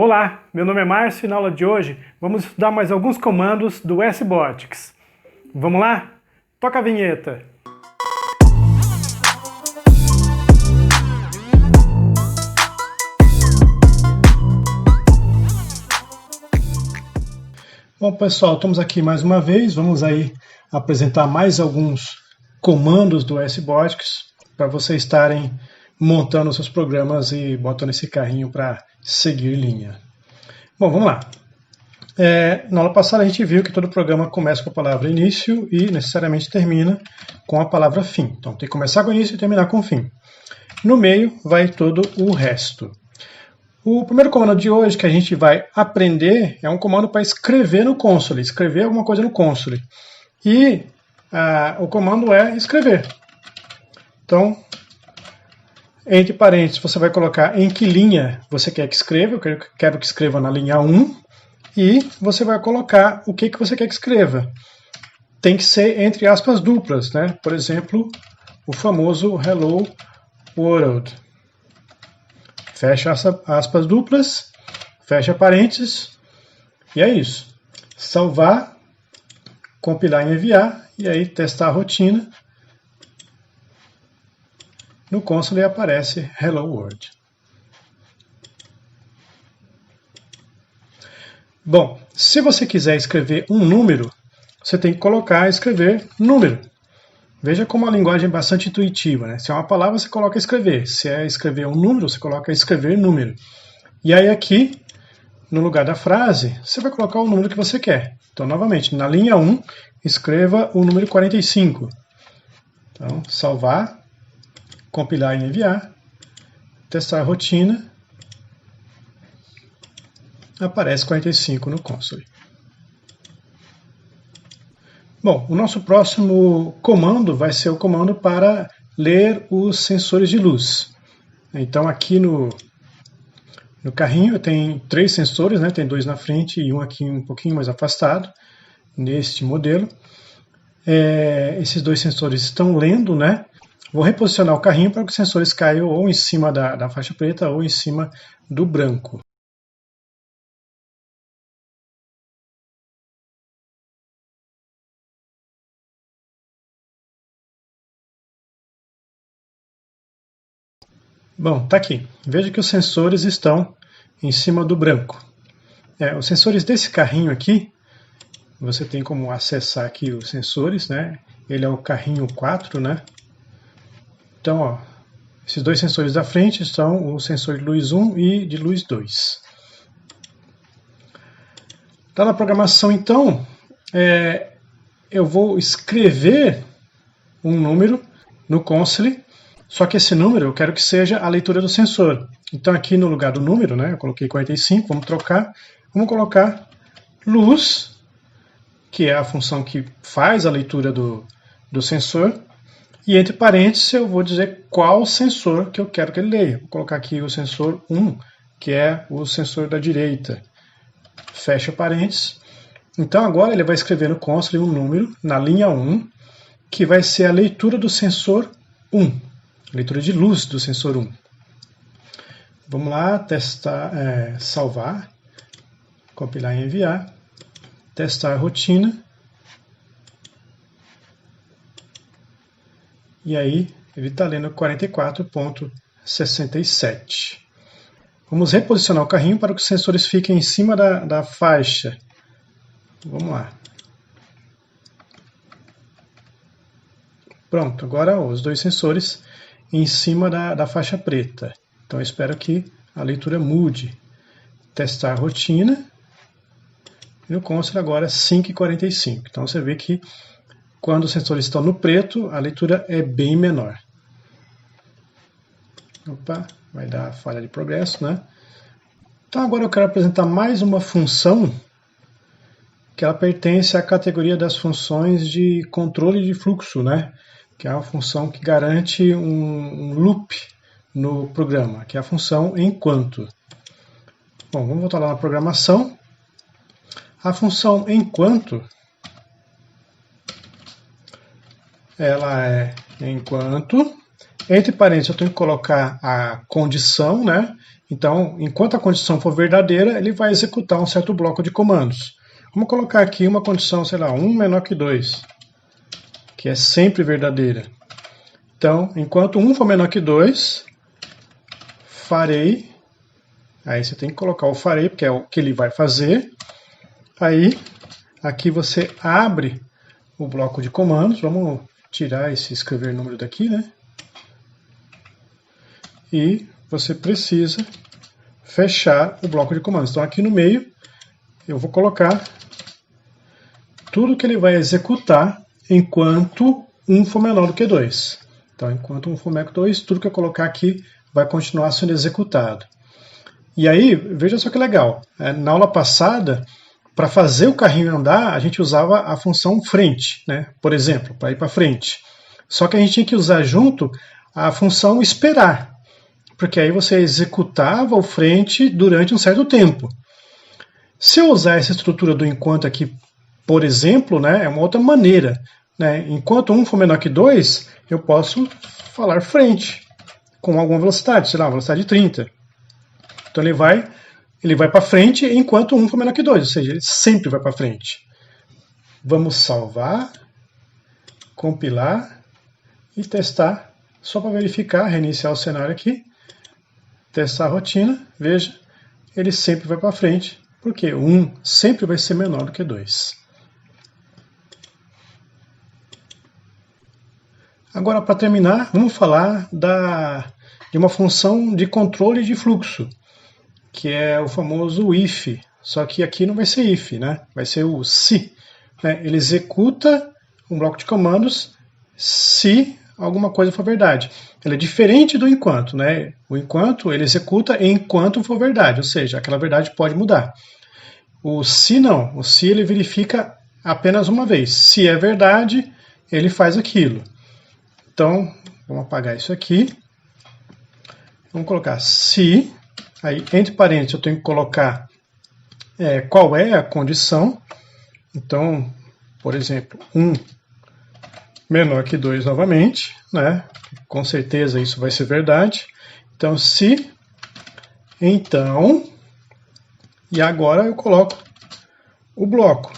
Olá, meu nome é Márcio e na aula de hoje vamos estudar mais alguns comandos do SBOtics. Vamos lá? Toca a vinheta! Bom pessoal, estamos aqui mais uma vez, vamos aí apresentar mais alguns comandos do SBOtics para vocês estarem montando seus programas e botando esse carrinho para seguir linha. Bom, vamos lá. Na aula passada a gente viu que todo programa começa com a palavra início e necessariamente termina com a palavra fim. Então tem que começar com início e terminar com fim. No meio vai todo o resto. O primeiro comando de hoje que a gente vai aprender é um comando para escrever no console, escrever alguma coisa no console. E o comando é escrever. Então, entre parênteses, você vai colocar em que linha você quer que escreva. Eu quero que escreva na linha 1. E você vai colocar o que você quer que escreva. Tem que ser entre aspas duplas, né? Por exemplo, o famoso Hello World. Fecha aspas duplas, fecha parênteses, e é isso. Salvar, compilar e enviar, e aí testar a rotina. No console aparece Hello World. Bom, se você quiser escrever um número, você tem que escrever número. Veja como a linguagem é bastante intuitiva, né? Se é uma palavra, você coloca escrever. Se é escrever um número, você coloca escrever número. E aí aqui, no lugar da frase, você vai colocar o número que você quer. Então, novamente, na linha 1, escreva o número 45. Então, salvar, compilar e enviar, testar a rotina, aparece 45 no console. Bom, o nosso próximo comando vai ser o comando para ler os sensores de luz. Então aqui no carrinho tem 3 sensores, né? Tem 2 na frente e um aqui um pouquinho mais afastado, neste modelo. Esses 2 sensores estão lendo, né? Vou reposicionar o carrinho para que os sensores caiam ou em cima da faixa preta ou em cima do branco. Bom, tá aqui. Veja que os sensores estão em cima do branco. Os sensores desse carrinho aqui, você tem como acessar aqui os sensores, né? Ele é o carrinho 4, né? Então, ó, esses 2 sensores da frente são o sensor de luz 1 e de luz 2. Tá na programação, então, eu vou escrever um número no console. Só que esse número eu quero que seja a leitura do sensor. Então aqui no lugar do número, né, eu coloquei 45, vamos trocar. Vamos colocar luz, que é a função que faz a leitura do sensor. E entre parênteses eu vou dizer qual sensor que eu quero que ele leia. Vou colocar aqui o sensor 1, que é o sensor da direita. Fecha parênteses. Então agora ele vai escrever no console um número, na linha 1, que vai ser a leitura do sensor 1. Leitura de luz do sensor 1. Vamos lá, testar, salvar, compilar e enviar, testar a rotina. E aí, ele está lendo 44.67. Vamos reposicionar o carrinho para que os sensores fiquem em cima da faixa. Vamos lá. Pronto, agora os 2 sensores em cima da faixa preta. Então eu espero que a leitura mude. Testar a rotina. E no console agora 5,45. Então você vê que quando os sensores estão no preto, a leitura é bem menor. Opa, vai dar falha de progresso, né? Então agora eu quero apresentar mais uma função que ela pertence à categoria das funções de controle de fluxo, né? Que é uma função que garante um loop no programa, que é a função enquanto. Bom, vamos voltar lá na programação. A função enquanto, ela é enquanto, Entre parênteses eu tenho que colocar a condição, né? Então, enquanto a condição for verdadeira, ele vai executar um certo bloco de comandos. Vamos colocar aqui uma condição, sei lá, 1 menor que 2, que é sempre verdadeira. Então, enquanto 1 for menor que 2, farei. Aí você tem que colocar o farei, porque é o que ele vai fazer. Aí, aqui você abre o bloco de comandos. Vamos tirar esse escrever número daqui, né? E você precisa fechar o bloco de comandos. Então, aqui no meio, eu vou colocar tudo que ele vai executar enquanto 1 for menor do que 2. Então, enquanto 1 for menor que 2, tudo que eu colocar aqui vai continuar sendo executado. E aí, veja só que legal. Na aula passada, para fazer o carrinho andar, a gente usava a função frente, né? Por exemplo, para ir para frente. Só que a gente tinha que usar junto a função esperar, porque aí você executava o frente durante um certo tempo. Se eu usar essa estrutura do enquanto aqui, por exemplo, né, é uma outra maneira. Né? Enquanto 1 for menor que 2, eu posso falar frente com alguma velocidade, sei lá, velocidade de 30. Então ele vai para frente enquanto 1 for menor que 2, ou seja, ele sempre vai para frente. Vamos salvar, compilar e testar, só para verificar, reiniciar o cenário aqui, testar a rotina, veja, ele sempre vai para frente, porque 1 sempre vai ser menor do que 2. Agora, para terminar, vamos falar de uma função de controle de fluxo, que é o famoso if, só que aqui não vai ser if, né? Vai ser o se. Né? Ele executa um bloco de comandos se alguma coisa for verdade. Ele é diferente do enquanto, né? O enquanto ele executa enquanto for verdade, ou seja, aquela verdade pode mudar. O se não, o se ele verifica apenas uma vez. Se é verdade, ele faz aquilo. Então, vamos apagar isso aqui. Vamos colocar se, aí entre parênteses eu tenho que colocar qual é a condição. Então, por exemplo, 1 menor que 2 novamente, né? Com certeza isso vai ser verdade. Então, se, então, e agora eu coloco o bloco.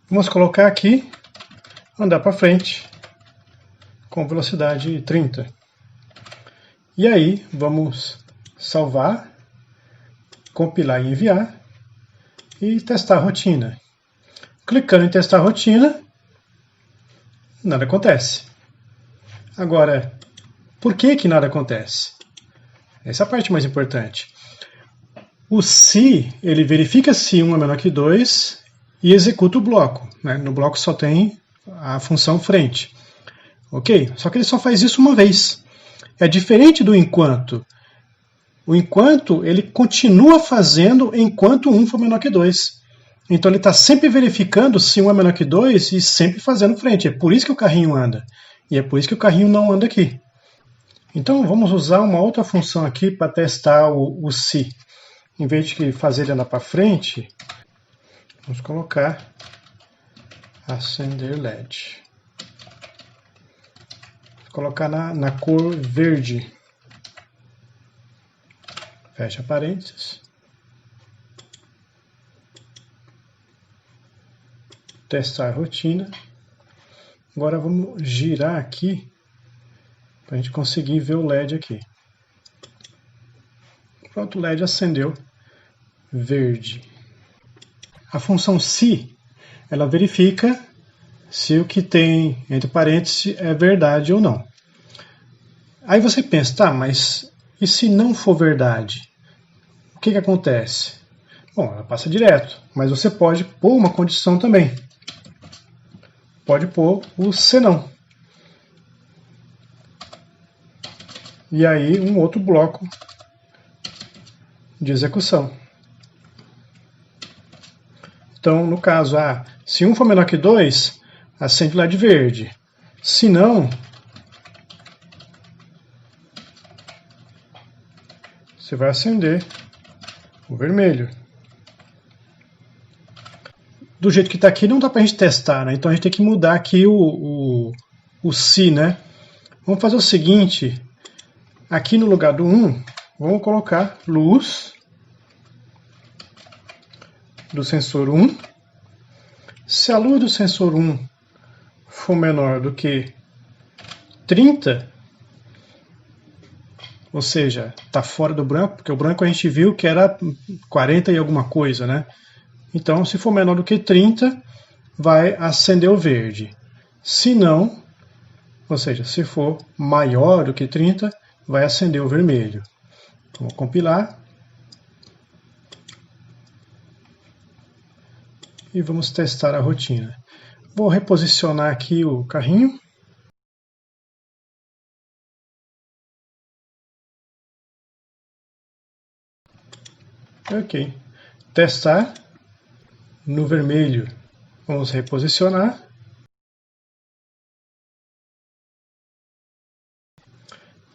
Vamos colocar aqui, andar para frente, com velocidade 30. E aí, vamos salvar, compilar e enviar, e testar a rotina. Clicando em testar a rotina, nada acontece. Agora, por que nada acontece? Essa é a parte mais importante. O se, ele verifica se 1 é menor que 2 e executa o bloco. Né? No bloco só tem a função frente. Ok? Só que ele só faz isso uma vez. É diferente do enquanto. O enquanto, ele continua fazendo enquanto 1 for menor que 2. Então ele está sempre verificando se 1 é menor que 2 e sempre fazendo frente. É por isso que o carrinho anda. E é por isso que o carrinho não anda aqui. Então vamos usar uma outra função aqui para testar o se. Em vez de fazer ele andar para frente, vamos colocar acender LED. Vou colocar na cor verde. Fecha parênteses. Testar a rotina. Agora vamos girar aqui para a gente conseguir ver o LED aqui. Pronto, o LED acendeu verde. A função se, ela verifica se o que tem entre parênteses é verdade ou não. Aí você pensa, tá, mas e se não for verdade? O que acontece? Bom, ela passa direto, mas você pode pôr uma condição também. Pode pôr o senão. E aí um outro bloco de execução. Então, no caso, se 1 for menor que 2, acende o LED verde. Se não, você vai acender o vermelho. do jeito que está aqui não dá para a gente testar, né? Então a gente tem que mudar aqui o se, né? Vamos fazer o seguinte, aqui no lugar do 1, vamos colocar luz do sensor 1. Se a luz do sensor 1 for menor do que 30, ou seja, está fora do branco, porque o branco a gente viu que era 40 e alguma coisa, né? Então, se for menor do que 30, vai acender o verde. Se não, ou seja, se for maior do que 30, vai acender o vermelho. Vamos compilar. E vamos testar a rotina. Vou reposicionar aqui o carrinho. Ok. Testar. No vermelho, vamos reposicionar.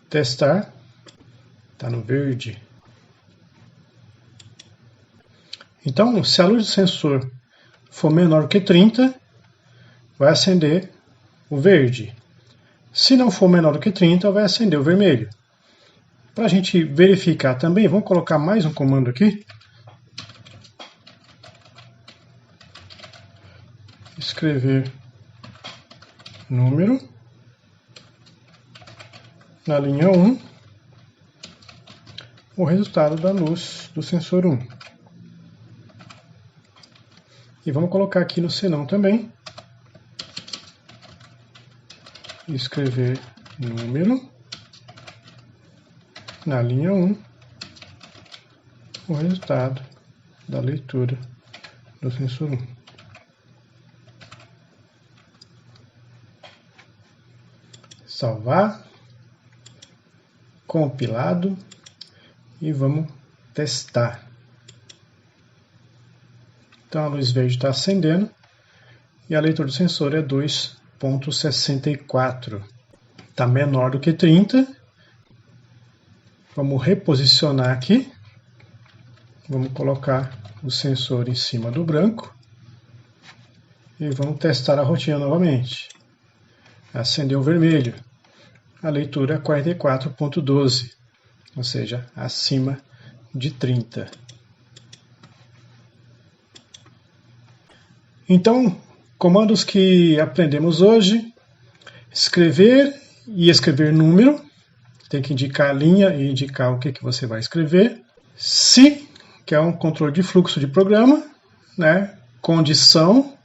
Testar. Está no verde. Então, se a luz do sensor for menor que 30, vai acender o verde. Se não for menor do que 30, vai acender o vermelho. Para a gente verificar também, vamos colocar mais um comando aqui. Escrever número na linha 1, o resultado da luz do sensor 1. E vamos colocar aqui no senão também. Escrever número na linha 1, o resultado da leitura do sensor 1. Salvar, compilado e vamos testar. Então a luz verde está acendendo e a leitura do sensor é 2,64. Está menor do que 30. Vamos reposicionar aqui. Vamos colocar o sensor em cima do branco e vamos testar a rotina novamente. Acendeu o vermelho. A leitura é 44,12, ou seja, acima de 30. Então, comandos que aprendemos hoje: escrever e escrever número. Tem que indicar a linha e indicar o que você vai escrever. Se, que é um controle de fluxo de programa, né? Condição.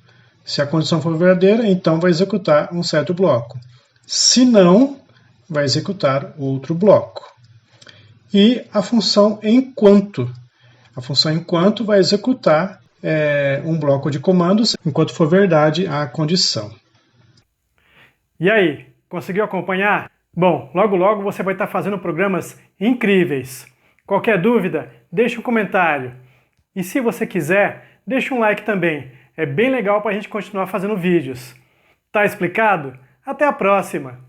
Se a condição for verdadeira, então vai executar um certo bloco. Se não, vai executar outro bloco. E a função enquanto. A função enquanto vai executar um bloco de comandos enquanto for verdade a condição. E aí, conseguiu acompanhar? Bom, logo logo você vai estar fazendo programas incríveis. Qualquer dúvida, deixe um comentário. E se você quiser, deixe um like também. É bem legal para a gente continuar fazendo vídeos. Tá explicado? Até a próxima!